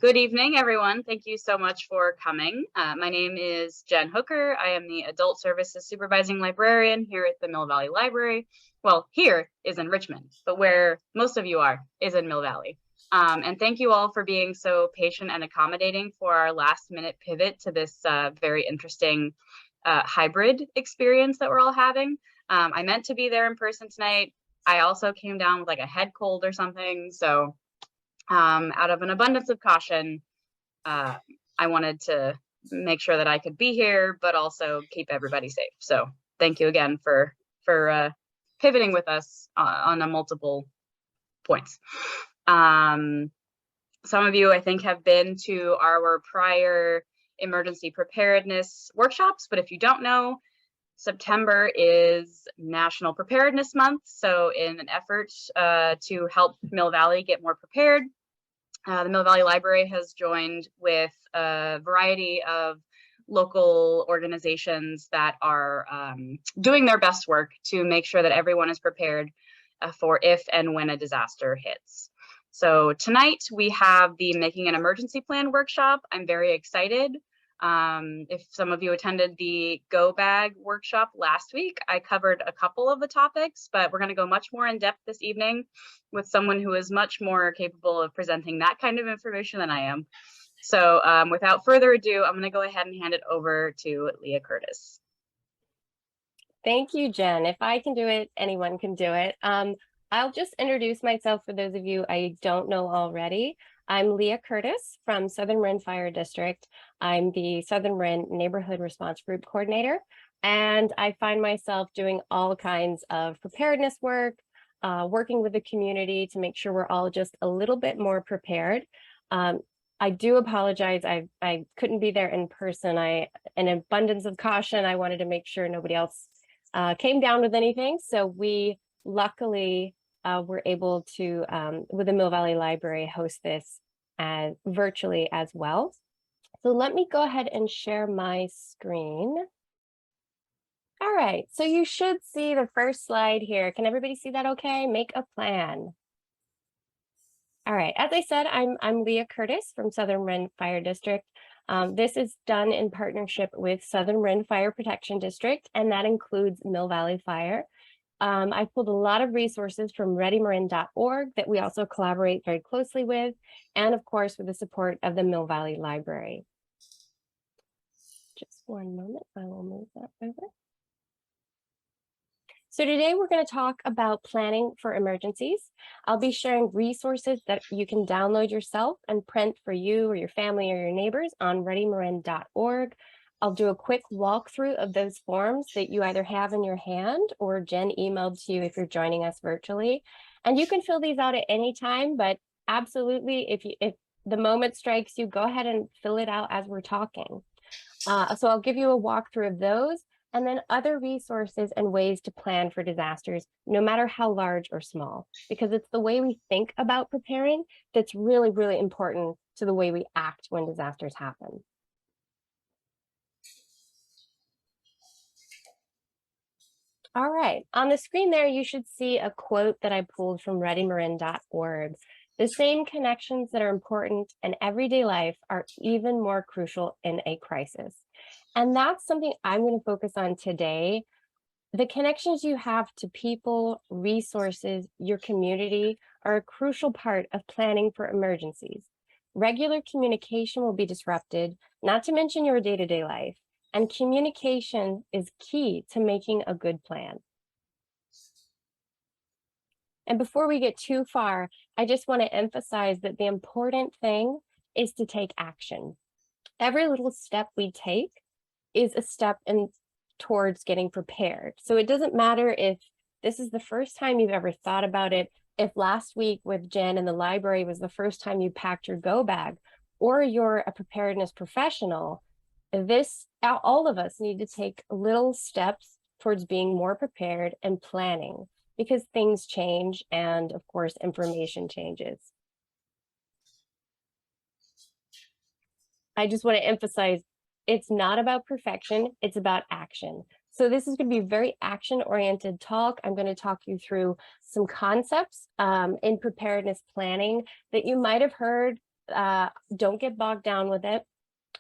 Good evening, everyone. Thank you so much for coming. My name is Jen Hooker. I am the Adult Services Supervising Librarian here at the Mill Valley Library. Well, here is in Richmond, but where most of you are is in Mill Valley. And thank you all for being so patient and accommodating for our last minute pivot to this very interesting hybrid experience that we're all having. I meant to be there in person tonight. I also came down with like a head cold or something, so out of an abundance of caution, I wanted to make sure that I could be here, but also keep everybody safe. So thank you again for pivoting with us on a multiple points. Some of you, I think, have been to our prior emergency preparedness workshops, but if you don't know, September is National Preparedness Month. So in an effort to help Mill Valley get more prepared, the Mill Valley Library has joined with a variety of local organizations that are doing their best work to make sure that everyone is prepared for if and when a disaster hits. So tonight we have the Making an Emergency Plan workshop. I'm very excited. If some of you attended the Go Bag workshop last week, I covered a couple of the topics, but we're going to go much more in depth this evening with someone who is much more capable of presenting that kind of information than I am. So without further ado, I'm going to go ahead and hand it over to Leah Curtis. Thank you, Jen. If I can do it, anyone can do it. I'll just introduce myself for those of you I don't know already. I'm Leah Curtis from Southern Marin Fire District. I'm the Southern Marin Neighborhood Response Group Coordinator, and I find myself doing all kinds of preparedness work, working with the community to make sure we're all just a little bit more prepared. I do apologize. I couldn't be there in person. An abundance of caution, I wanted to make sure nobody else came down with anything. So we luckily were able to, with the Mill Valley Library, host this virtually as well. So let me go ahead and share my screen. All right, so you should see the first slide here. Can everybody see that okay? Make a plan. All right, as I said, I'm Leah Curtis from Southern Marin Fire District. This is done in partnership with Southern Marin Fire Protection District, and that includes Mill Valley Fire. I pulled a lot of resources from ReadyMarin.org that we also collaborate very closely with, and of course with the support of the Mill Valley Library. Just one moment, I will move that over. So today we're going to talk about planning for emergencies. I'll be sharing resources that you can download yourself and print for you or your family or your neighbors on ReadyMarin.org. I'll do a quick walkthrough of those forms that you either have in your hand or Jen emailed to you if you're joining us virtually. And you can fill these out at any time, but absolutely, if the moment strikes you, go ahead and fill it out as we're talking. So I'll give you a walkthrough of those, and then other resources and ways to plan for disasters, no matter how large or small, because it's the way we think about preparing that's really, really important to the way we act when disasters happen. All right, on the screen there, you should see a quote that I pulled from ReadyMarin.org. The same connections that are important in everyday life are even more crucial in a crisis. And that's something I'm going to focus on today. The connections you have to people, resources, your community are a crucial part of planning for emergencies. Regular communication will be disrupted, not to mention your day-to-day life. And communication is key to making a good plan. And before we get too far, I just want to emphasize that the important thing is to take action. Every little step we take is a step towards getting prepared. So it doesn't matter if this is the first time you've ever thought about it, if last week with Jen in the library was the first time you packed your go bag, or you're a preparedness professional. All of us need to take little steps towards being more prepared and planning, because things change and of course information changes. I just want to emphasize, it's not about perfection, it's about action. So this is going to be a very action-oriented talk. I'm going to talk you through some concepts in preparedness planning that you might have heard don't get bogged down with it.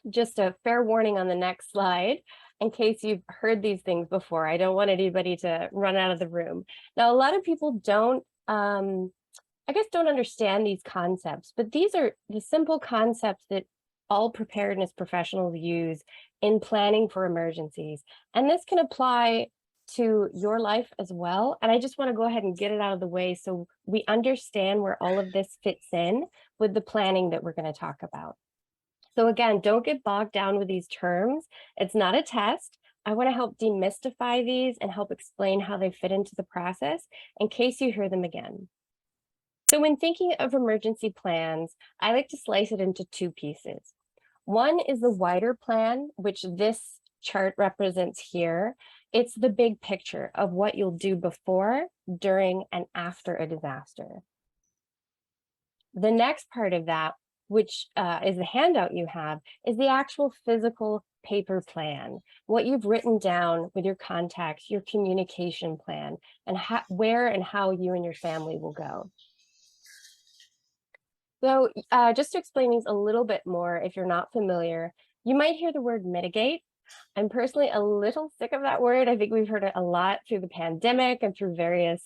Just a fair warning on the next slide, in case you've heard these things before. I don't want anybody to run out of the room. Now, a lot of people don't, I guess, don't understand these concepts, but these are the simple concepts that all preparedness professionals use in planning for emergencies. And this can apply to your life as well. And I just want to go ahead and get it out of the way so we understand where all of this fits in with the planning that we're going to talk about. So again, don't get bogged down with these terms. It's not a test. I want to help demystify these and help explain how they fit into the process in case you hear them again. So when thinking of emergency plans, I like to slice it into two pieces. One is the wider plan, which this chart represents here. It's the big picture of what you'll do before, during, and after a disaster. The next part of that, which is the handout you have, is the actual physical paper plan, what you've written down with your contacts, your communication plan, and where and how you and your family will go. So just to explain these a little bit more, if you're not familiar, you might hear the word mitigate. I'm personally a little sick of that word. I think we've heard it a lot through the pandemic and through various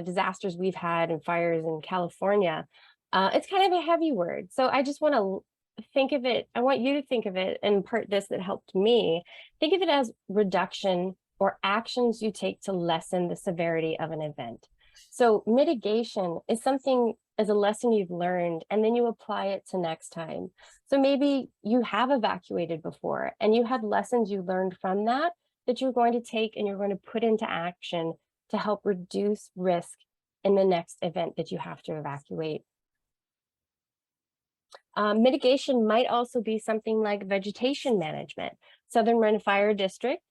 disasters we've had and fires in California. It's kind of a heavy word. So I just want to think of it, I want you to think of it, and part this that helped me, think of it as reduction or actions you take to lessen the severity of an event. So mitigation is something as a lesson you've learned, and then you apply it to next time. So maybe you have evacuated before and you had lessons you learned from that you're going to take and you're going to put into action to help reduce risk in the next event that you have to evacuate. Mitigation might also be something like vegetation management. Southern Marin Fire District,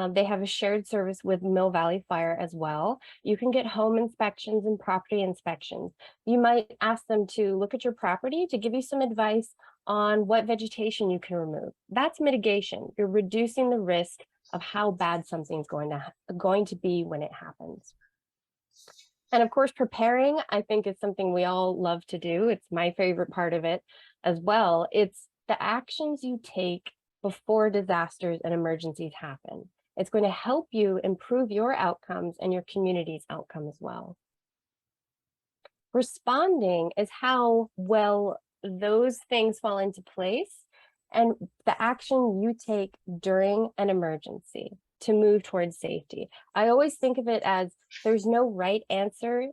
they have a shared service with Mill Valley Fire as well. You can get home inspections and property inspections. You might ask them to look at your property to give you some advice on what vegetation you can remove. That's mitigation. You're reducing the risk of how bad something's going to be when it happens. And of course, preparing, I think, is something we all love to do. It's my favorite part of it as well. It's the actions you take before disasters and emergencies happen. It's going to help you improve your outcomes and your community's outcome as well. Responding is how well those things fall into place and the action you take during an emergency to move towards safety. I always think of it as there's no right answer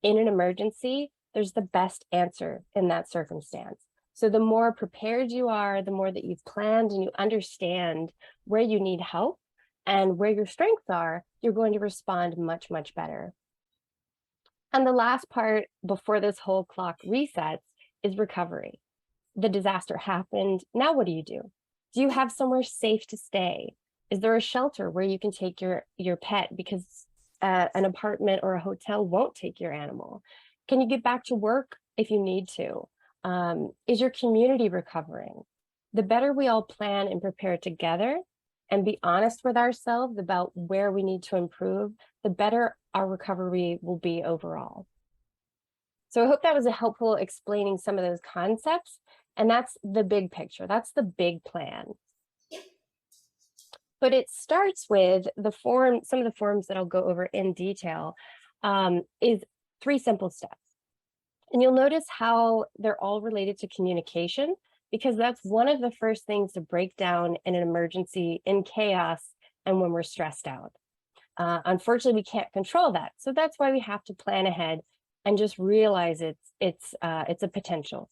in an emergency. There's the best answer in that circumstance. So the more prepared you are, the more that you've planned and you understand where you need help and where your strengths are, you're going to respond much, much better. And the last part before this whole clock resets is recovery. The disaster happened. Now what do? Do you have somewhere safe to stay? Is there a shelter where you can take your pet because an apartment or a hotel won't take your animal? Can you get back to work if you need to? Is your community recovering? The better we all plan and prepare together and be honest with ourselves about where we need to improve, the better our recovery will be overall. So I hope that was a helpful explaining some of those concepts. And that's the big picture. That's the big plan. But it starts with the form, some of the forms that I'll go over in detail, is 3 simple steps. And you'll notice how they're all related to communication, because that's one of the first things to break down in an emergency, in chaos, and when we're stressed out. Unfortunately, we can't control that. So that's why we have to plan ahead and just realize it's a potential.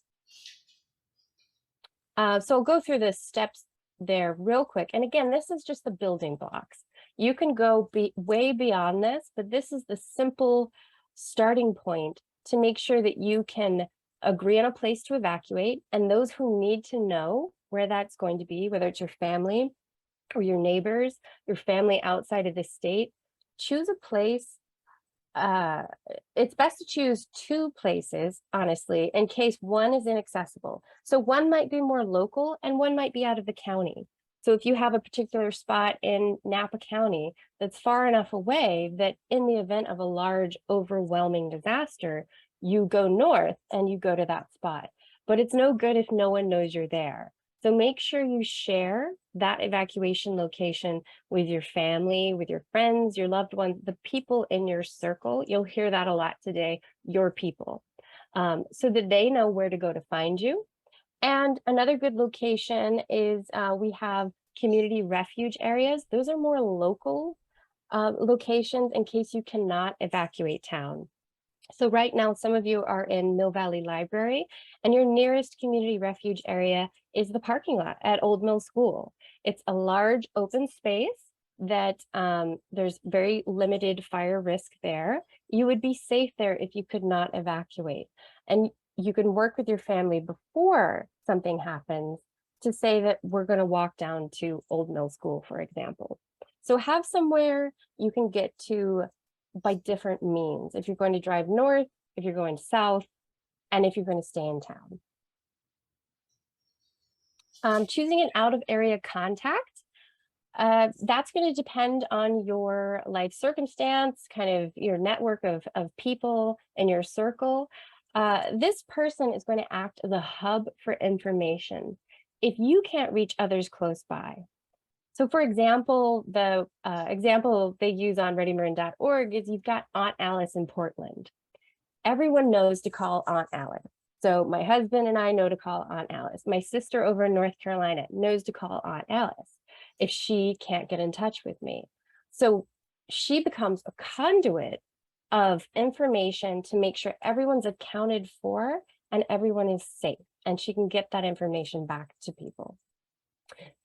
So I'll go through the steps there real quick. And again, this is just the building blocks. You can go way beyond this, but this is the simple starting point to make sure that you can agree on a place to evacuate. And those who need to know where that's going to be, whether it's your family or your neighbors, your family outside of the state, choose a place. It's best to choose 2 places, honestly, in case one is inaccessible. So one might be more local and one might be out of the county. So if you have a particular spot in Napa County that's far enough away that in the event of a large, overwhelming disaster, you go north and you go to that spot. But it's no good if no one knows you're there. So make sure you share that evacuation location with your family, with your friends, your loved ones, the people in your circle. You'll hear that a lot today, your people, so that they know where to go to find you. And another good location is we have community refuge areas. Those are more local locations in case you cannot evacuate town. So right now, some of you are in Mill Valley Library, and your nearest community refuge area is the parking lot at Old Mill School. It's a large open space that there's very limited fire risk there. You would be safe there if you could not evacuate. And you can work with your family before something happens to say that we're going to walk down to Old Mill School, for example. So have somewhere you can get to by different means. If you're going to drive north, if you're going south, and if you're going to stay in town. Choosing an out of area contact, that's going to depend on your life circumstance, kind of your network of people in your circle. This person is going to act as a hub for information if you can't reach others close by. So for example, the example they use on ReadyMarin.org is you've got Aunt Alice in Portland. Everyone knows to call Aunt Alice. So my husband and I know to call Aunt Alice. My sister over in North Carolina knows to call Aunt Alice if she can't get in touch with me. So she becomes a conduit of information to make sure everyone's accounted for and everyone is safe, and she can get that information back to people.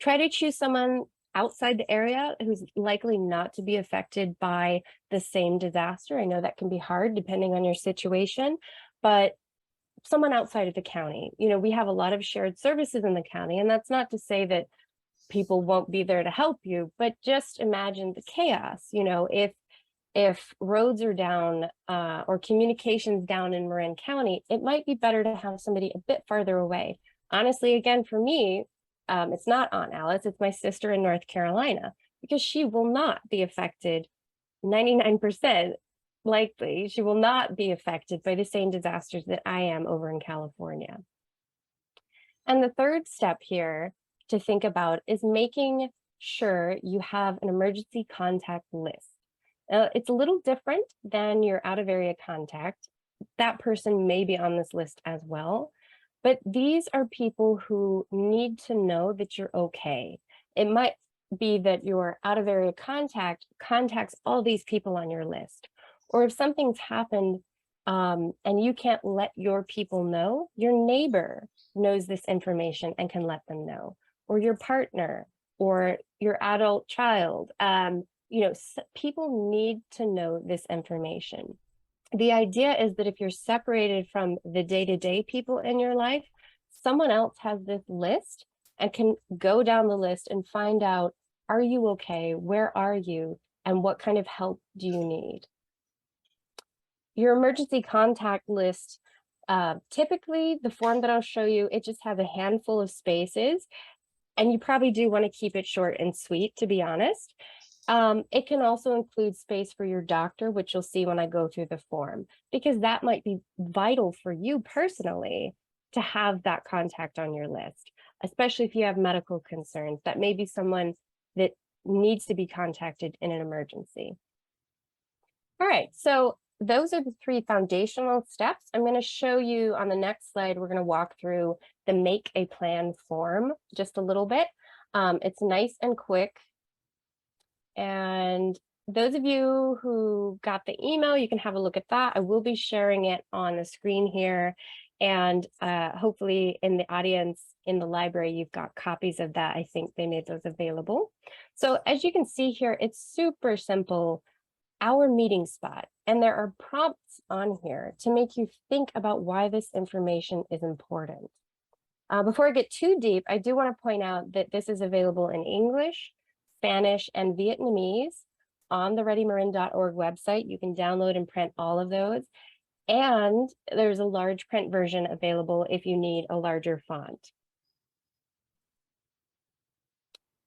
Try to choose someone outside the area who's likely not to be affected by the same disaster. I know that can be hard depending on your situation, but someone outside of the county. You know, we have a lot of shared services in the county, and that's not to say that people won't be there to help you, but just imagine the chaos. You know, if roads are down or communications down in Marin County, it might be better to have somebody a bit farther away. Honestly, again, for me, it's not Aunt Alice, it's my sister in North Carolina, because she will not be affected 99% likely. She will not be affected by the same disasters that I am over in California. And the third step here to think about is making sure you have an emergency contact list. It's a little different than your out of area contact. That person may be on this list as well, but these are people who need to know that you're okay. It might be that your out of area contact contacts all these people on your list. Or if something's happened and you can't let your people know, your neighbor knows this information and can let them know, or your partner, or your adult child. You know, people need to know this information. The idea is that if you're separated from the day-to-day people in your life, someone else has this list and can go down the list and find out, are you okay? Where are you? And what kind of help do you need? Your emergency contact list, typically the form that I'll show you, it just has a handful of spaces, and you probably do want to keep it short and sweet, to be honest. It can also include space for your doctor, which you'll see when I go through the form, because that might be vital for you personally to have that contact on your list, especially if you have medical concerns. That may be someone that needs to be contacted in an emergency. All right, so those are the three foundational steps. I'm going to show you on the next slide. We're going to walk through the make a plan form just a little bit. It's nice and quick. And those of you who got the email, you can have a look at that. I will be sharing it on the screen here. And hopefully in the audience in the library, you've got copies of that. I think they made those available. So as you can see here, it's super simple. Our meeting spot. And there are prompts on here to make you think about why this information is important. Before I get too deep, I do want to point out that this is available in English, Spanish, and Vietnamese on the ReadyMarin.org website. You can download and print all of those. And there's a large print version available if you need a larger font.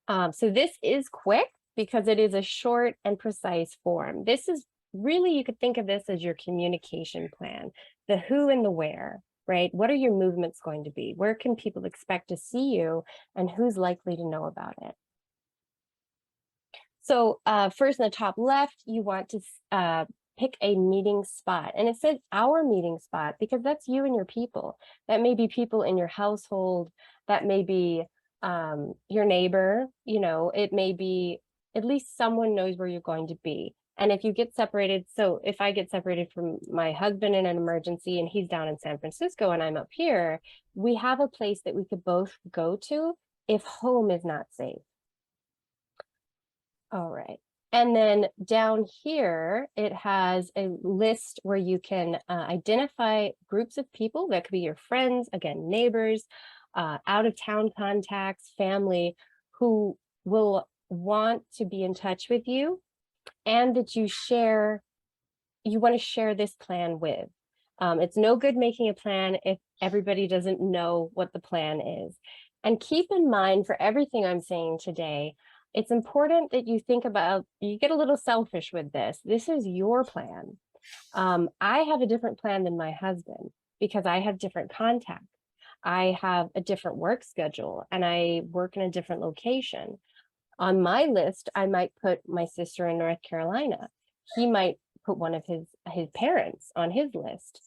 So this is quick because it is a short and precise form. This is really you could think of this as your communication plan, the who and the where, right? What are your movements going to be? Where can people expect to see you, and who's likely to know about it? So first in the top left, you want to pick a meeting spot. And it says our meeting spot because that's you and your people. That may be people in your household. That may be your neighbor. You know, it may be at least someone knows where you're going to be. And if you get separated, so if I get separated from my husband in an emergency and he's down in San Francisco and I'm up here, we have a place that we could both go to if home is not safe. All right. And then down here, it has a list where you can identify groups of people that could be your friends, again, neighbors, out of town contacts, family, who will want to be in touch with you and that you want to share this plan with. It's no good making a plan if everybody doesn't know what the plan is. And keep in mind for everything I'm saying today, it's important that you think about, you get a little selfish with this. This is your plan. I have a different plan than my husband because I have different contacts. I have a different work schedule and I work in a different location. On my list, I might put my sister in North Carolina. He might put one of his parents on his list.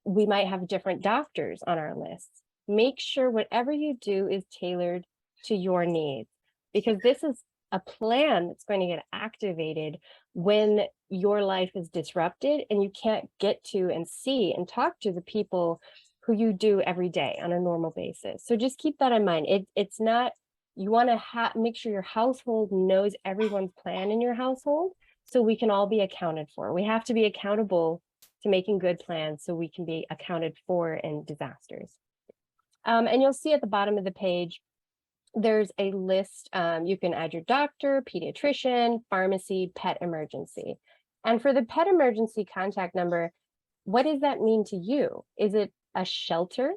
We might have different doctors on our list. Make sure whatever you do is tailored to your needs, because this is a plan that's going to get activated when your life is disrupted and you can't get to and see and talk to the people who you do every day on a normal basis. So just keep that in mind. It's not, you want to make sure your household knows everyone's plan in your household so we can all be accounted for. We have to be accountable to making good plans so we can be accounted for in disasters. And you'll see at the bottom of the page, there's a list. You can add your doctor, pediatrician, pharmacy, pet emergency. And for the pet emergency contact number, what does that mean to you? Is it a shelter?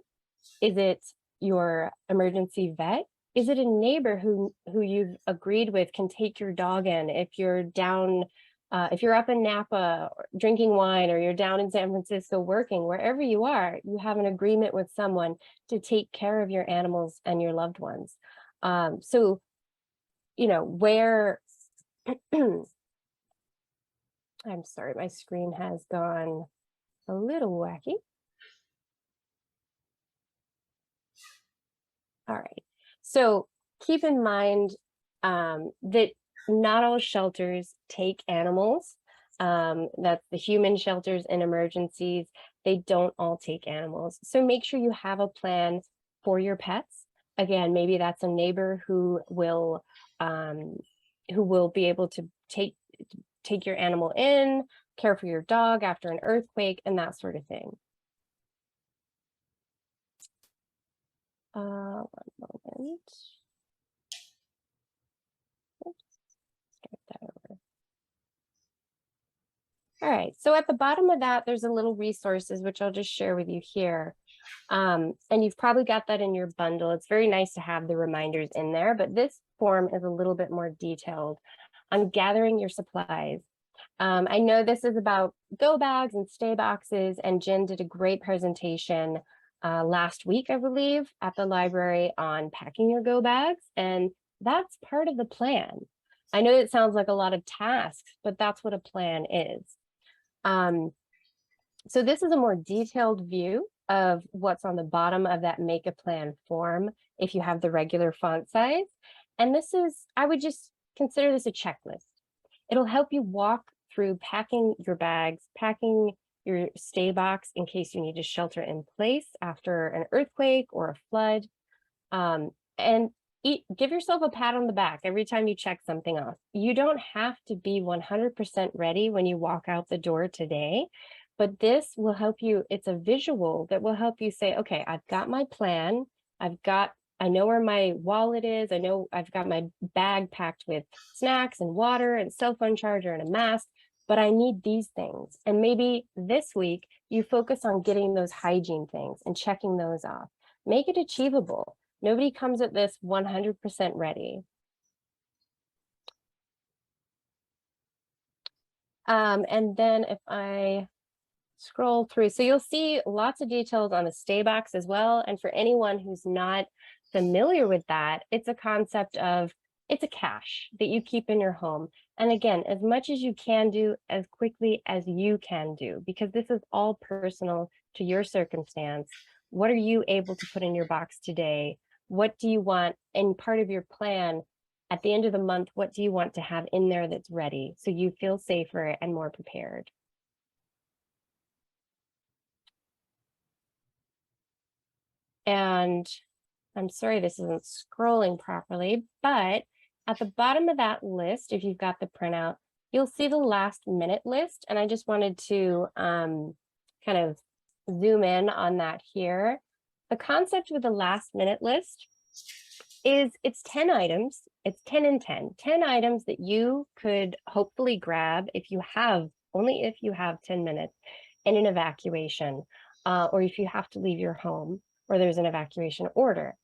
Is it your emergency vet? Is it a neighbor who you've agreed with can take your dog in if you're down, if you're up in Napa drinking wine, or you're down in San Francisco working, wherever you are, you have an agreement with someone to take care of your animals and your loved ones. So, you know, where, I'm sorry, my screen has gone a little wacky. All right, so keep in mind that not all shelters take animals. That's the human shelters and emergencies. They don't all take animals. So make sure you have a plan for your pets. Again, maybe that's a neighbor who will be able to take your animal in, care for your dog after an earthquake, and that sort of thing. One moment. Oops, start that over. All right, so at the bottom of that, there's a little resources, which I'll just share with you here. And you've probably got that in your bundle. It's very nice to have the reminders in there, but this form is a little bit more detailed on gathering your supplies. I know this is about go bags and stay boxes, and Jen did a great presentation last week, I believe, at the library on packing your go bags, and that's part of the plan. I know it sounds like a lot of tasks, but that's what a plan is. So this is a more detailed view of what's on the bottom of that make a plan form if you have the regular font size. And this is, I would just consider this a checklist. It'll help you walk through packing your bags, packing your stay box in case you need to shelter in place after an earthquake or a flood. And give yourself a pat on the back every time you check something off. You don't have to be 100% ready when you walk out the door today, but this will help you. It's a visual that will help you say, okay, I've got my plan. I know where my wallet is. I know I've got my bag packed with snacks and water and cell phone charger and a mask, but I need these things. And maybe this week you focus on getting those hygiene things and checking those off. Make it achievable. Nobody comes at this 100% ready. And then if I scroll through, so you'll see lots of details on the stay box as well. And for anyone who's not familiar with that, it's a concept of, it's a cache that you keep in your home. And again, as much as you can do, as quickly as you can do, because this is all personal to your circumstance. What are you able to put in your box today? What do you want in part of your plan? At the end of the month, what do you want to have in there that's ready so you feel safer and more prepared? And I'm sorry this isn't scrolling properly, but at the bottom of that list, if you've got the printout, you'll see the last minute list. And I just wanted to kind of zoom in on that here. The concept with the last minute list is it's 10 items. It's 10 and 10, 10 items that you could hopefully grab if you have, only if you have 10 minutes in an evacuation, or if you have to leave your home or there's an evacuation order.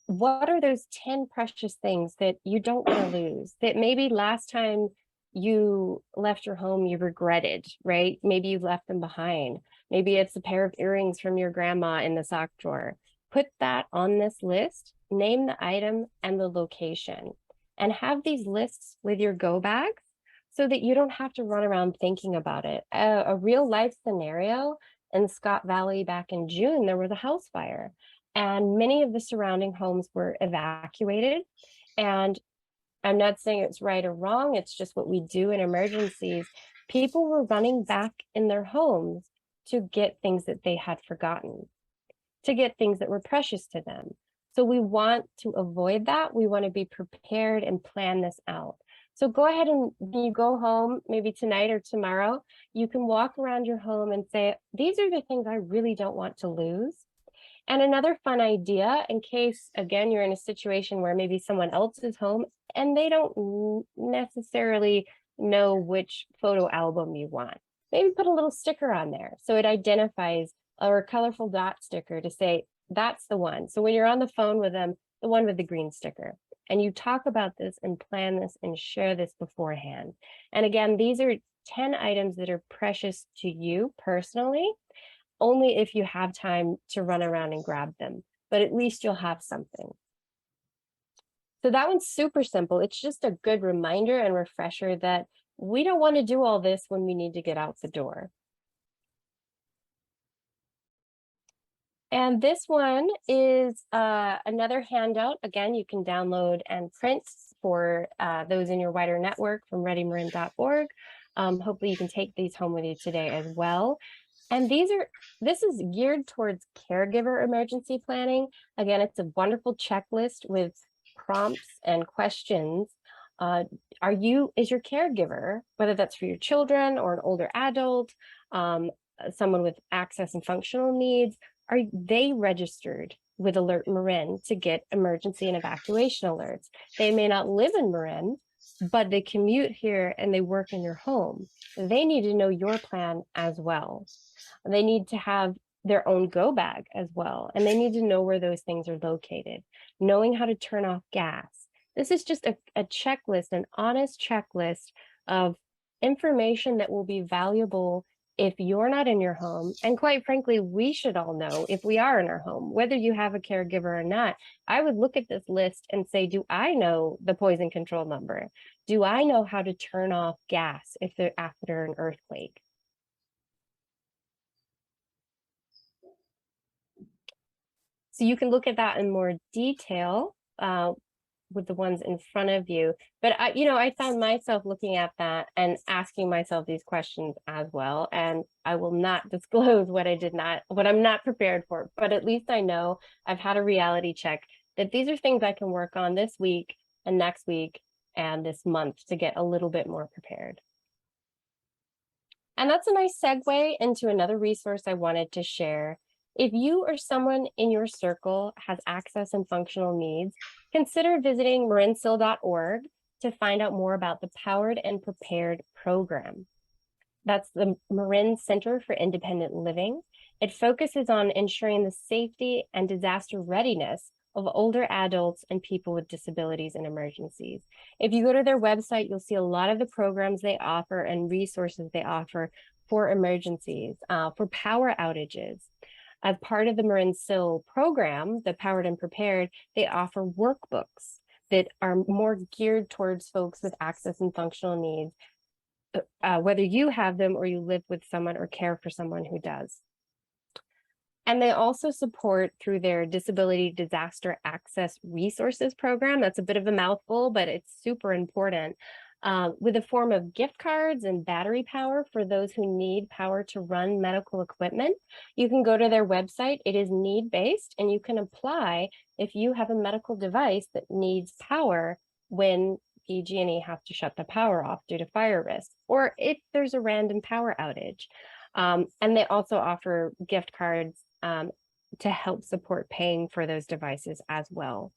What are those 10 precious things that you don't want to lose, that maybe last time you left your home, you regretted, right? Maybe you left them behind. Maybe it's a pair of earrings from your grandma in the sock drawer. Put that on this list, name the item and the location, and have these lists with your go bags so that you don't have to run around thinking about it. A real life scenario in Scott Valley back in June, there was a house fire. And many of the surrounding homes were evacuated. And I'm not saying it's right or wrong, it's just what we do in emergencies. People were running back in their homes to get things that they had forgotten, to get things that were precious to them. So we want to avoid that. We want to be prepared and plan this out. So go ahead and when you go home, maybe tonight or tomorrow, you can walk around your home and say, these are the things I really don't want to lose. And another fun idea, in case, again, you're in a situation where maybe someone else is home and they don't necessarily know which photo album you want. Maybe put a little sticker on there so it identifies, or a colorful dot sticker to say, that's the one. So when you're on the phone with them, the one with the green sticker, and you talk about this and plan this and share this beforehand. And again, these are 10 items that are precious to you personally, only if you have time to run around and grab them, but at least you'll have something. So that one's super simple. It's just a good reminder and refresher that we don't want to do all this when we need to get out the door. And this one is another handout. Again, you can download and print for those in your wider network from ReadyMarin.org. Hopefully you can take these home with you today as well. And this is geared towards caregiver emergency planning. Again, it's a wonderful checklist with prompts and questions. Is your caregiver, whether that's for your children or an older adult, someone with access and functional needs, are they registered with Alert Marin to get emergency and evacuation alerts? They may not live in Marin, but they commute here and they work in your home. They need to know your plan as well. They need to have their own go bag as well. And they need to know where those things are located, knowing how to turn off gas. This is just a checklist, an honest checklist of information that will be valuable if you're not in your home. And quite frankly, we should all know if we are in our home, whether you have a caregiver or not. I would look at this list and say, do I know the poison control number? Do I know how to turn off gas if they're after an earthquake? So you can look at that in more detail with the ones in front of you. But I found myself looking at that and asking myself these questions as well. And I will not disclose what I'm not prepared for, but at least I know I've had a reality check that these are things I can work on this week and next week and this month to get a little bit more prepared. And that's a nice segue into another resource I wanted to share. If you or someone in your circle has access and functional needs, consider visiting marinsil.org to find out more about the Powered and Prepared program. That's the Marin Center for Independent Living. It focuses on ensuring the safety and disaster readiness of older adults and people with disabilities and emergencies. If you go to their website, you'll see a lot of the programs they offer and resources they offer for emergencies, for power outages. As part of the Marin program, the Powered and Prepared, they offer workbooks that are more geared towards folks with access and functional needs, whether you have them or you live with someone or care for someone who does. And they also support through their Disability Disaster Access Resources program. That's a bit of a mouthful, but it's super important. With a form of gift cards and battery power for those who need power to run medical equipment. You can go to their website. It is need-based, and you can apply if you have a medical device that needs power when PG&E have to shut the power off due to fire risk, or if there's a random power outage. And they also offer gift cards to help support paying for those devices as well.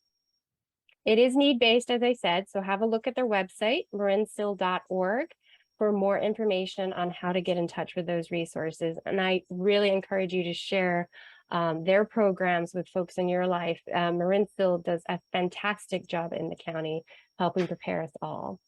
It is need-based, as I said, so have a look at their website, marinsil.org, for more information on how to get in touch with those resources. And I really encourage you to share their programs with folks in your life. Marinsil does a fantastic job in the county helping prepare us all.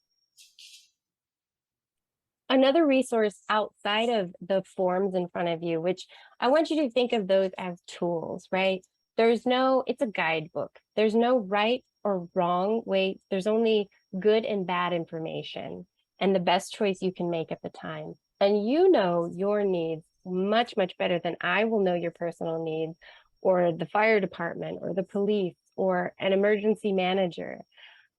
Another resource outside of the forms in front of you, which I want you to think of those as tools, right? It's a guidebook. There's no right or wrong way. There's only good and bad information and the best choice you can make at the time. And you know your needs much, much better than I will know your personal needs, or the fire department, or the police, or an emergency manager.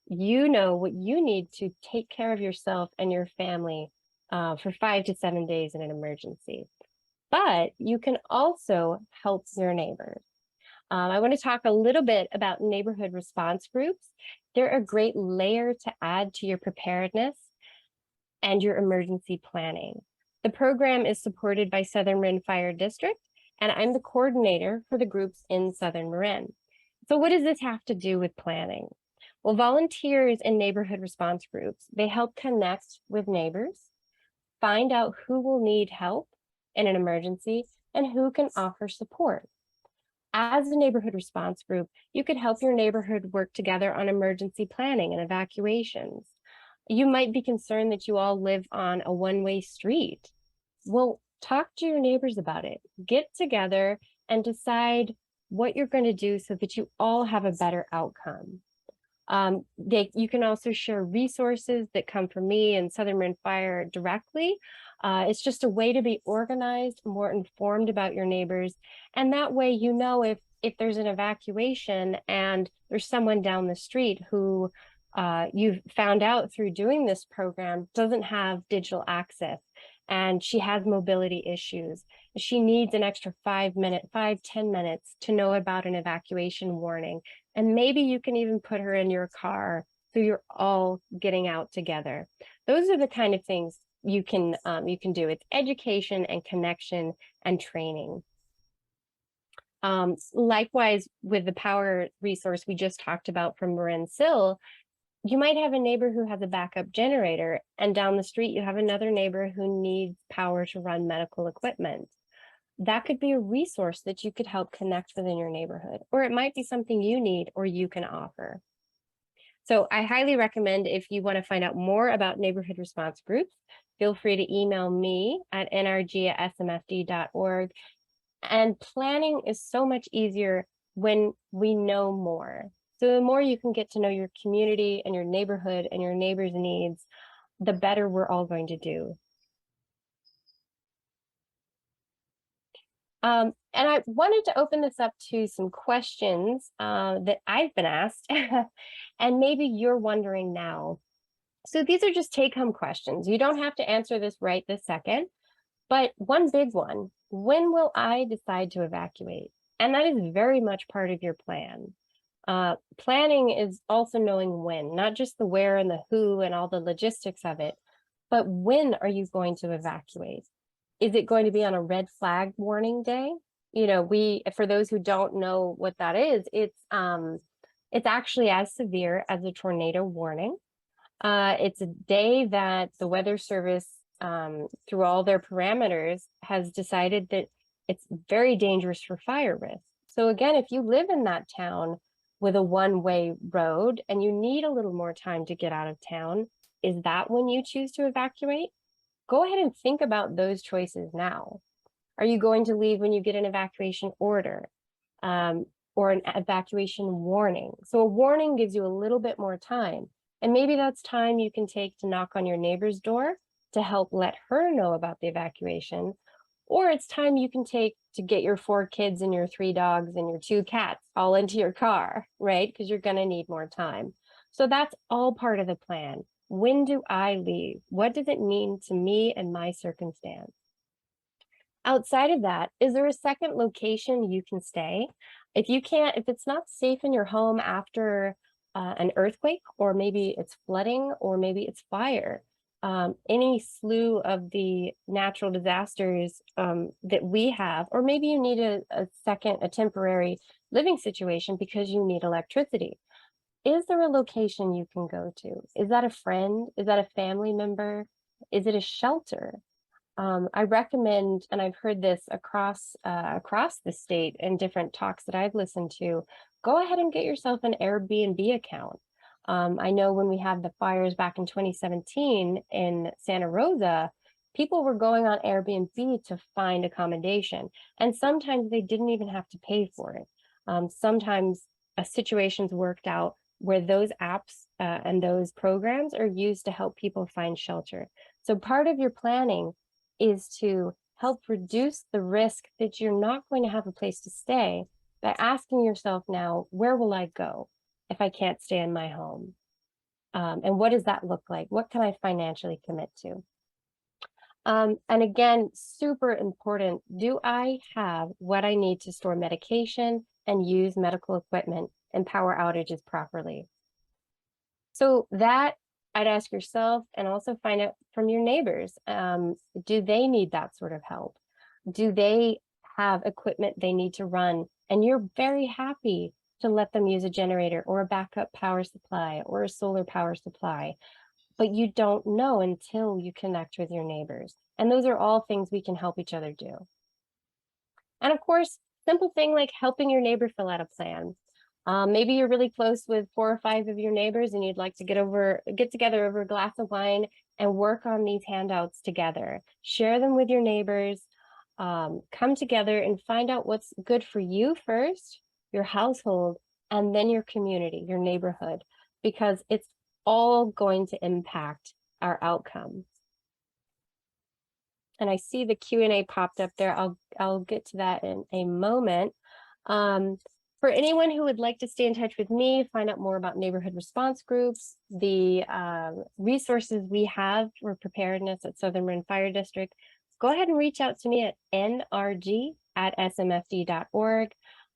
You know what you need to take care of yourself and your family for 5 to 7 days in an emergency. But you can also help your neighbors. I want to talk a little bit about neighborhood response groups. They're a great layer to add to your preparedness and your emergency planning. The program is supported by Southern Marin Fire District, and I'm the coordinator for the groups in Southern Marin. So what does this have to do with planning? Well, volunteers in neighborhood response groups, they help connect with neighbors, find out who will need help in an emergency, and who can offer support. As a neighborhood response group, you could help your neighborhood work together on emergency planning and evacuations. You might be concerned that you all live on a one-way street. Well, talk to your neighbors about it. Get together and decide what you're going to do so that you all have a better outcome. You can also share resources that come from me and Southern Marin Fire directly. It's just a way to be organized, more informed about your neighbors. And that way, you know, if there's an evacuation and there's someone down the street who you've found out through doing this program doesn't have digital access and she has mobility issues. She needs an extra 10 minutes to know about an evacuation warning. And maybe you can even put her in your car so you're all getting out together. Those are the kind of things you can do. It's education and connection and training. Likewise, with the power resource we just talked about from Marin Sil, you might have a neighbor who has a backup generator, and down the street you have another neighbor who needs power to run medical equipment. That could be a resource that you could help connect within your neighborhood, or it might be something you need or you can offer. So I highly recommend, if you want to find out more about neighborhood response groups, feel free to email me at nrg@smfd.org. And planning is so much easier when we know more. So the more you can get to know your community and your neighborhood and your neighbors' needs, the better we're all going to do. And I wanted to open this up to some questions that I've been asked, and maybe you're wondering now. So these are just take-home questions. You don't have to answer this right this second, but one big one: when will I decide to evacuate? And that is very much part of your plan. Planning is also knowing when, not just the where and the who and all the logistics of it, but when are you going to evacuate? Is it going to be on a red flag warning day? You know, for those who don't know what that is, it's actually as severe as a tornado warning. It's a day that the Weather Service, through all their parameters, has decided that it's very dangerous for fire risk. So again, if you live in that town, with a one-way road and you need a little more time to get out of town, is that when you choose to evacuate? Go ahead and think about those choices now. Are you going to leave when you get an evacuation order or an evacuation warning? So a warning gives you a little bit more time. And maybe that's time you can take to knock on your neighbor's door to help let her know about the evacuation. Or it's time you can take to get your 4 kids and your 3 dogs and your 2 cats all into your car, right? Because you're going to need more time. So that's all part of the plan. When do I leave? What does it mean to me and my circumstance? Outside of that, is there a second location you can stay? If it's not safe in your home after an earthquake, or maybe it's flooding, or maybe it's fire, any slew of the natural disasters that we have, or maybe you need a temporary living situation because you need electricity. Is there a location you can go to? Is that a friend? Is that a family member? Is it a shelter? I recommend, and I've heard this across the state in different talks that I've listened to, go ahead and get yourself an Airbnb account. I know when we had the fires back in 2017 in Santa Rosa, people were going on Airbnb to find accommodation, and sometimes they didn't even have to pay for it. Sometimes situations worked out where those apps and those programs are used to help people find shelter. So part of your planning is to help reduce the risk that you're not going to have a place to stay by asking yourself now, where will I go if I can't stay in my home? And what does that look like? What can I financially commit to? And again, super important, do I have what I need to store medication and use medical equipment and power outages properly? So that I'd ask yourself, and also find out from your neighbors, do they need that sort of help? Do they have equipment they need to run? And you're very happy to let them use a generator or a backup power supply or a solar power supply, but you don't know until you connect with your neighbors. And those are all things we can help each other do. And of course, simple thing like helping your neighbor fill out a plan. Maybe you're really close with 4 or 5 of your neighbors and you'd like to get together over a glass of wine and work on these handouts together. Share them with your neighbors, come together and find out what's good for you first, your household, and then your community, your neighborhood, because it's all going to impact our outcome. And I see the Q&A popped up there. I'll get to that in a moment. For anyone who would like to stay in touch with me, find out more about neighborhood response groups, the resources we have for preparedness at Southern Marin Fire District, go ahead and reach out to me at nrg@smfd.org.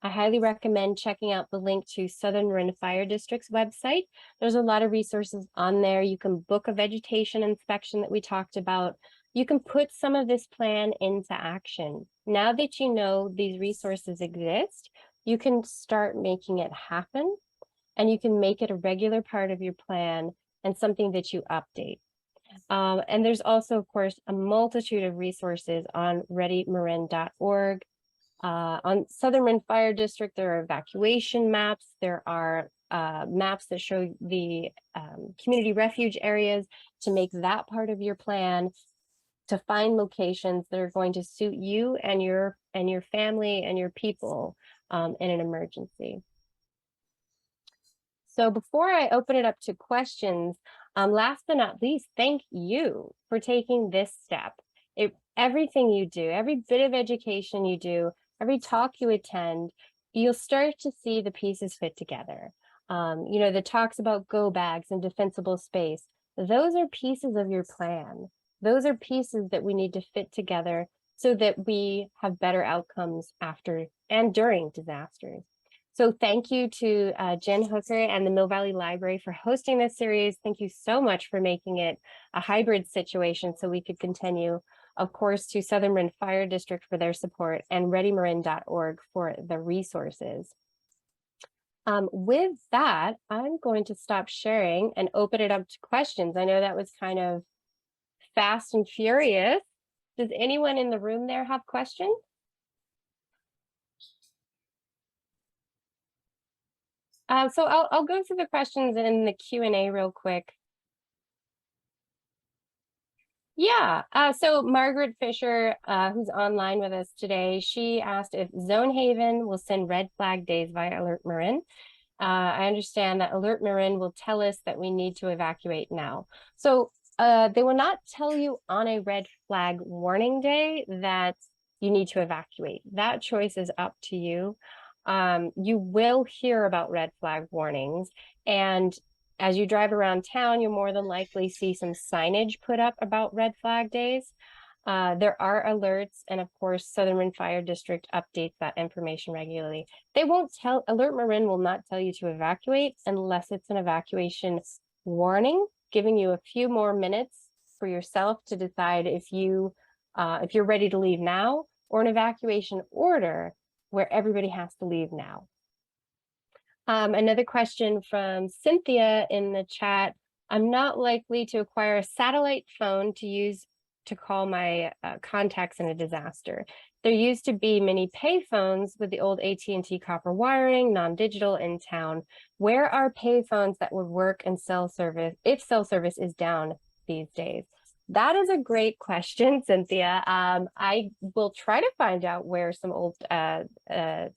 I highly recommend checking out the link to Southern Marin Fire District's website. There's a lot of resources on there. You can book a vegetation inspection that we talked about. You can put some of this plan into action. Now that you know these resources exist, you can start making it happen, and you can make it a regular part of your plan and something that you update. And there's also, of course, a multitude of resources on ReadyMarin.org. On Southern Marin Fire District, there are evacuation maps. There are maps that show the community refuge areas to make that part of your plan, to find locations that are going to suit you and your family and your people in an emergency. So before I open it up to questions, last but not least, thank you for taking this step. Everything you do, every bit of education you do, every talk you attend, you'll start to see the pieces fit together. You know, the talks about go bags and defensible space, those are pieces of your plan. Those are pieces that we need to fit together so that we have better outcomes after and during disasters. So thank you to Jen Hooker and the Mill Valley Library for hosting this series. Thank you so much for making it a hybrid situation so we could continue. Of course, to Southern Marin Fire District for their support, and ReadyMarin.org for the resources. With that, I'm going to stop sharing and open it up to questions. I know that was kind of fast and furious. Does anyone in the room there have questions? So I'll go through the questions in the Q&A real quick. Yeah, so Margaret Fisher, who's online with us today, she asked if Zone Haven will send red flag days via Alert Marin. I understand that Alert Marin will tell us that we need to evacuate now. So they will not tell you on a red flag warning day that you need to evacuate. That choice is up to you. You will hear about red flag warnings, and as you drive around town, you'll more than likely see some signage put up about red flag days. There are alerts, and of course, Southern Marin Fire District updates that information regularly. They won't tell, Alert Marin will not tell you to evacuate unless it's an evacuation warning, giving you a few more minutes for yourself to decide if you're ready to leave now, or an evacuation order where everybody has to leave now. Another question from Cynthia in the chat. I'm not likely to acquire a satellite phone to use to call my contacts in a disaster. There used to be many pay phones with the old AT&T copper wiring, non-digital in town. Where are pay phones that would work in cell service if cell service is down these days? That is a great question, Cynthia. I will try to find out where some old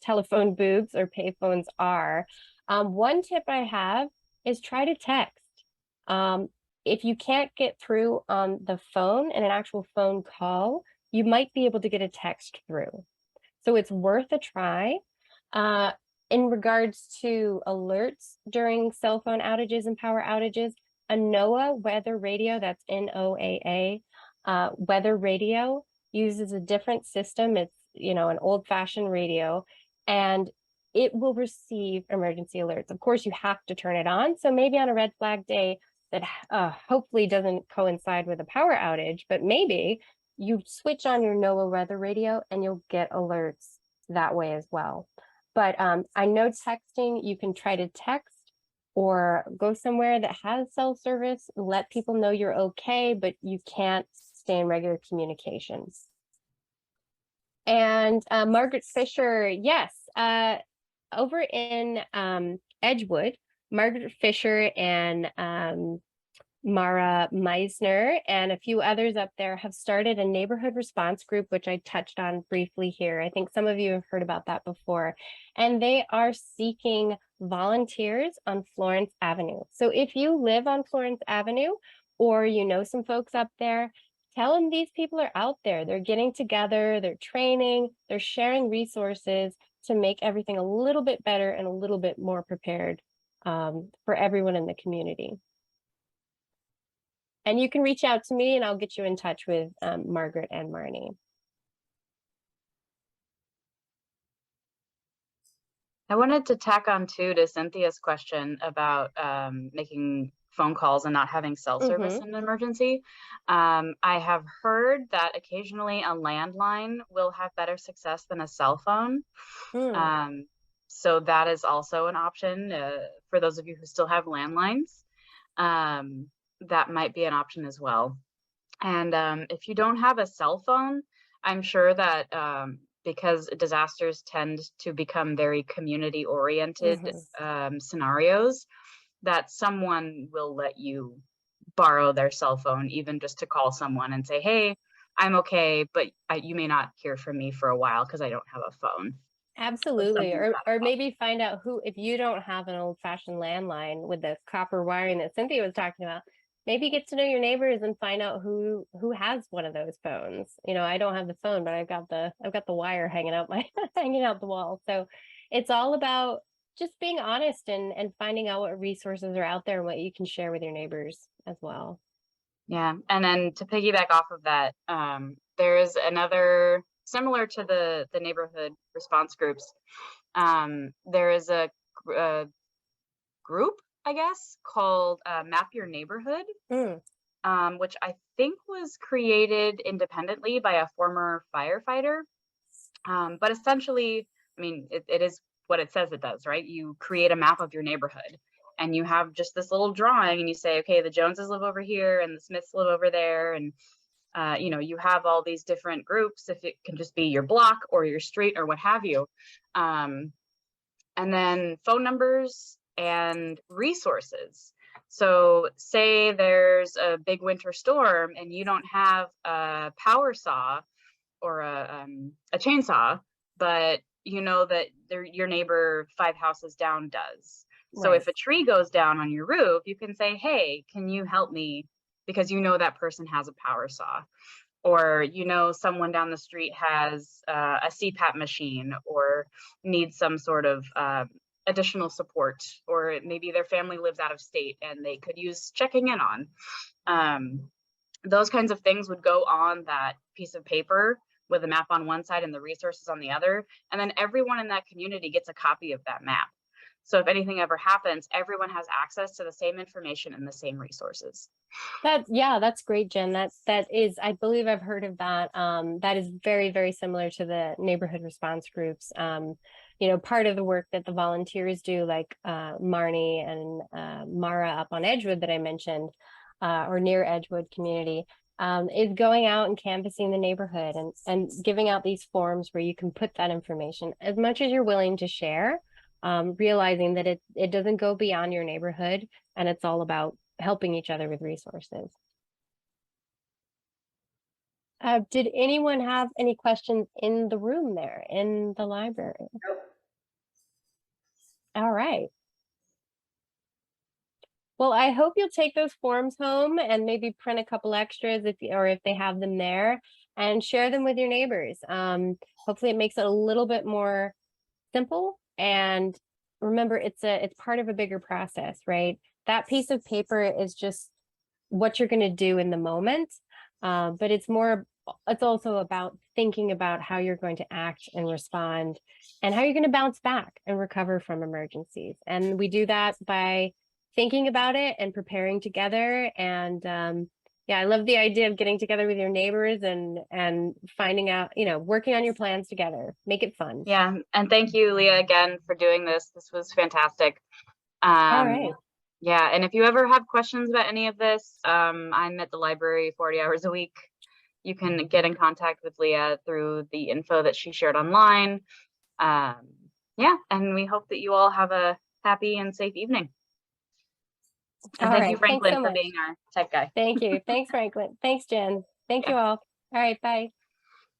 telephone booths or pay phones are. One tip I have is try to text. If you can't get through on the phone in an actual phone call, you might be able to get a text through. So it's worth a try. In regards to alerts during cell phone outages and power outages, a Noaa weather radio, that's Noaa, weather radio uses a different system. It's, an old-fashioned radio, and it will receive emergency alerts. Of course, you have to turn it on. So maybe on a red flag day that hopefully doesn't coincide with a power outage, but maybe you switch on your Noaa weather radio and you'll get alerts that way as well. But I know texting, you can try to text or go somewhere that has cell service, let people know you're okay, but you can't stay in regular communications. And Margaret Fisher, yes, over in Edgewood, Margaret Fisher and Mara Meisner and a few others up there have started a neighborhood response group, which I touched on briefly here. I think some of you have heard about that before. And they are seeking volunteers on Florence Avenue. So if you live on Florence Avenue or you know some folks up there, tell them these people are out there. They're getting together, they're training, they're sharing resources to make everything a little bit better and a little bit more prepared for everyone in the community. And you can reach out to me and I'll get you in touch with Margaret and Marnie. I wanted to tack on too to Cynthia's question about making phone calls and not having cell service in an emergency. I have heard that occasionally a landline will have better success than a cell phone. So that is also an option for those of you who still have landlines. That might be an option as well. And if you don't have a cell phone, I'm sure that because disasters tend to become very community oriented scenarios, that someone will let you borrow their cell phone, even just to call someone and say, hey, I'm okay, but you may not hear from me for a while because I don't have a phone. Absolutely. Or maybe find out who, if you don't have an old-fashioned landline with the copper wiring that Cynthia was talking about, maybe get to know your neighbors and find out who has one of those phones. I don't have the phone, but I've got the wire hanging out hanging out the wall. So it's all about just being honest and finding out what resources are out there and what you can share with your neighbors as well. Yeah, and then to piggyback off of that, there is another similar to the neighborhood response groups. There is a group, I guess, called Map Your Neighborhood, which I think was created independently by a former firefighter. But essentially, I mean, it is what it says it does, right? You create a map of your neighborhood and you have just this little drawing and you say, okay, the Joneses live over here and the Smiths live over there. And, you have all these different groups, if it can just be your block or your street or what have you. And then phone numbers and resources. So say there's a big winter storm and you don't have a power saw or a chainsaw, but you know that your neighbor 5 houses down does. So Right. if a tree goes down on your roof, you can say, hey, can you help me? Because you know that person has a power saw. Or you know someone down the street has a CPAP machine or needs some sort of additional support, or maybe their family lives out of state and they could use checking in on. Those kinds of things would go on that piece of paper with a map on one side and the resources on the other. And then everyone in that community gets a copy of that map. So if anything ever happens, everyone has access to the same information and the same resources. That's great, Jen. That is, I believe I've heard of that. That is very, very similar to the neighborhood response groups. Part of the work that the volunteers do, like Marnie and Mara up on Edgewood that I mentioned, or near Edgewood community, is going out and canvassing the neighborhood and giving out these forms where you can put that information as much as you're willing to share, realizing that it doesn't go beyond your neighborhood, and it's all about helping each other with resources. Did anyone have any questions in the room there in the library? Nope. All right. Well, I hope you'll take those forms home and maybe print a couple extras if they have them there, and share them with your neighbors. Hopefully it makes it a little bit more simple. And remember, it's part of a bigger process, right? That piece of paper is just what you're going to do in the moment, but it's also about thinking about how you're going to act and respond, and how you're going to bounce back and recover from emergencies. And we do that by thinking about it and preparing together. And I love the idea of getting together with your neighbors and finding out, working on your plans together. Make it fun. Yeah, and thank you, Leah, again for doing this. This was fantastic. All right. Yeah, and if you ever have questions about any of this, I'm at the library 40 hours a week. You can get in contact with Leah through the info that she shared online. Yeah, and we hope that you all have a happy and safe evening. And thank you, Franklin, for being our tech guy. Thank you. Thanks, Franklin. Thanks, Jen. Thank you all. All right, bye.